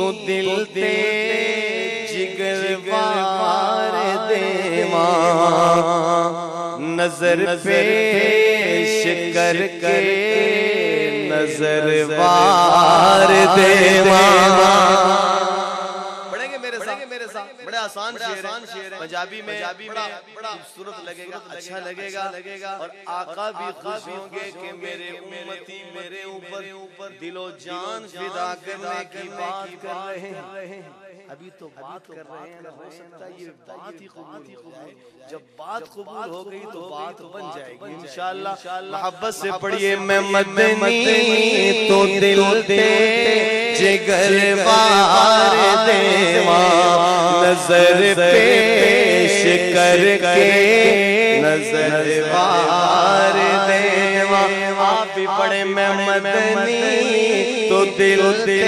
तो दिल ते जिगरवार देवा नजर पेश करके नजरवार देवा। मेरे साथ बड़े आसान शेर है, पंजाबी में बड़ा खूबसूरत लगेगा, अच्छा लगेगा और आका भी खुश होंगे कि मेरे उम्मती मेरे ऊपर दिलो जान फिदा करने की बात कर रहे हैं। अभी तो बात कर रहे हैं, हो सकता है ये बात ही कबूल हो जाए। जब बात कबूल हो गई तो बात बन जाएगी इंशाअल्लाह। मोहब्बत से पढ़िए मैं मदनी तो दिल ते जिगरवार देवा नजर पेश करके नजरवार देवा। आप भी पढ़े मैं मदनी तो दिल ते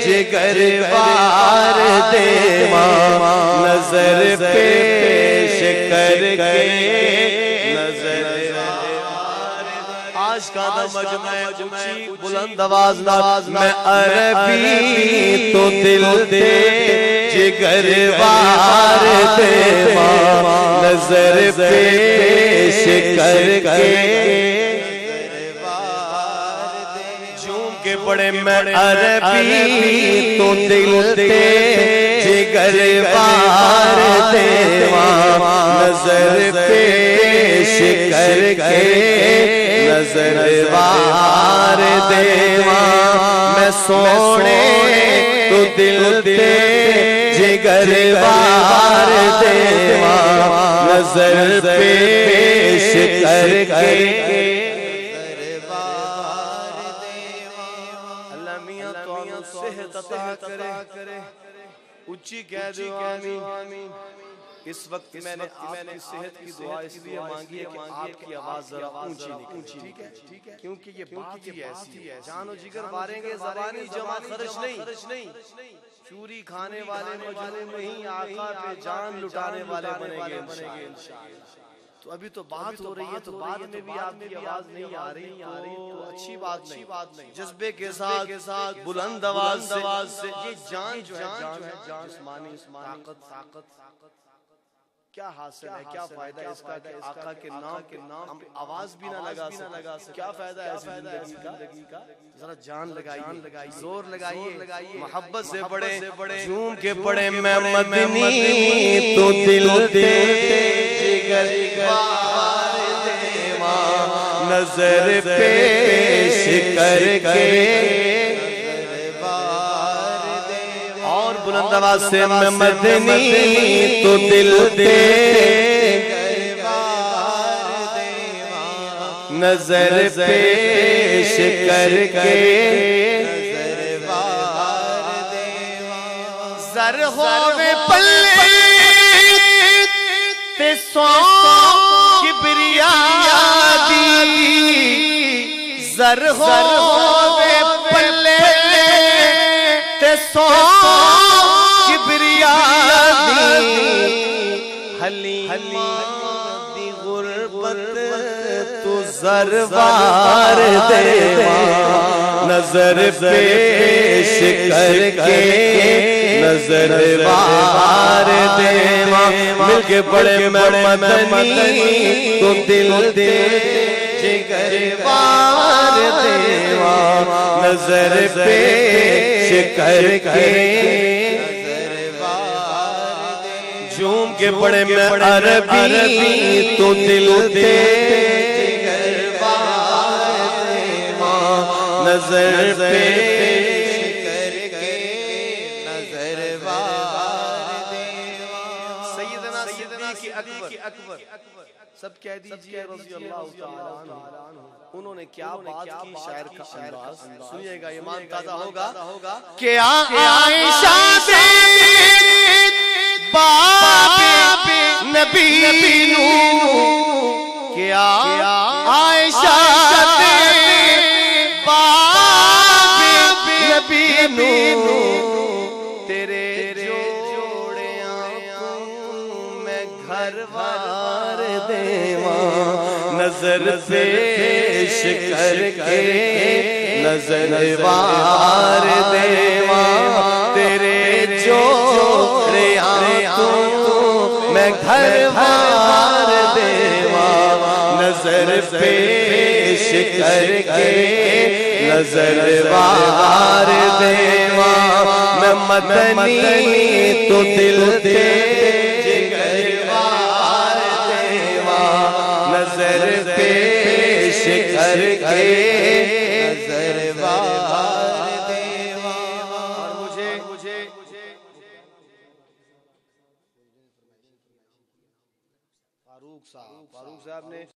जिगरवार देवा नजर पेश करके नजरवार। आज का मजमा ऊंची बुलंद आवाज मैं अरबी तो दिल ते जिगरवार देवा नजर पेश करके पढ़े मैं अरबी तो दिल ते जिगरवार देवा नजर पेश करके नजरवार देवा। मैं सोने तो दिल ते जिगरवार देवा नजर पेश करके करे ऊंची कह दो आमीन। इस वक्त मैंने आपकी सेहत की दुआ इसलिए मांगी है कि आपकी आवाज जरा ऊंची निकले, ठीक है? क्योंकि ये बात ही ऐसी है, जानो जिगर मारेंगे ज़बानी जमा खर्च नहीं। चूरी खाने वाले मजलूम नहीं, आका पे जान लुटाने वाले बनेंगे इंशाअल्लाह। तो अभी तो बात हो रही है, तो बाद में भी आपकी आवाज नहीं आ रही तो अच्छी बात नहीं। जज्बे के साथ बुलंद आवाज से ये जान जो है जिस्मानी ताकत क्या हासिल है, क्या फायदा इसका कि आका के नाम हम आवाज भी ना लगा सके। क्या फायदा है जिंदगी का? जरा जान लगाइए, जोर लगाइए, मोहब्बत से बड़े झूम के पड़े मैं मदनी तो दिल ते जिगरवार देवा नजर पेश करके और बुलंद आवाज से मैं मदनी तो दिल ते नजर पेश करके जर होवे पल्ले ते सौ किबरिया दी जर होवे पल्ले ते सौ किबरिया दी हली दी गुरबत तू जरवार देवा नजर पेश करके नजरवार देवा। मिलके बड़े मदनी तो दिल ते जिगरवार देवा नजर पेश करके झूम के पड़े मैं अरबी तो दिल ते जिगरवार देवा नजर पेश करके नजरवार देवा। सैयदना अकबर सब कह दीजिए रज़ी अल्लाह तआला अन्हु। उन्होंने क्या बात की, शायर का अंदाज सुनिएगा, ईमान ताज़ा होगा। क्या आयशा से बाप नबी नू क्या आयशा से बाप नबी नू तेरे जोड़े मैं घर वार देवा नजर पेश पेश करके नजर वार देवा तेरे जोड़े तू मैं घर वार देवा नजर पेश करके नजर वार देवा मैं मदनी तो दिल दे जिगर वार देवा नजर पेश करके नजर वार देवा। और मुझे फारूक साहब ने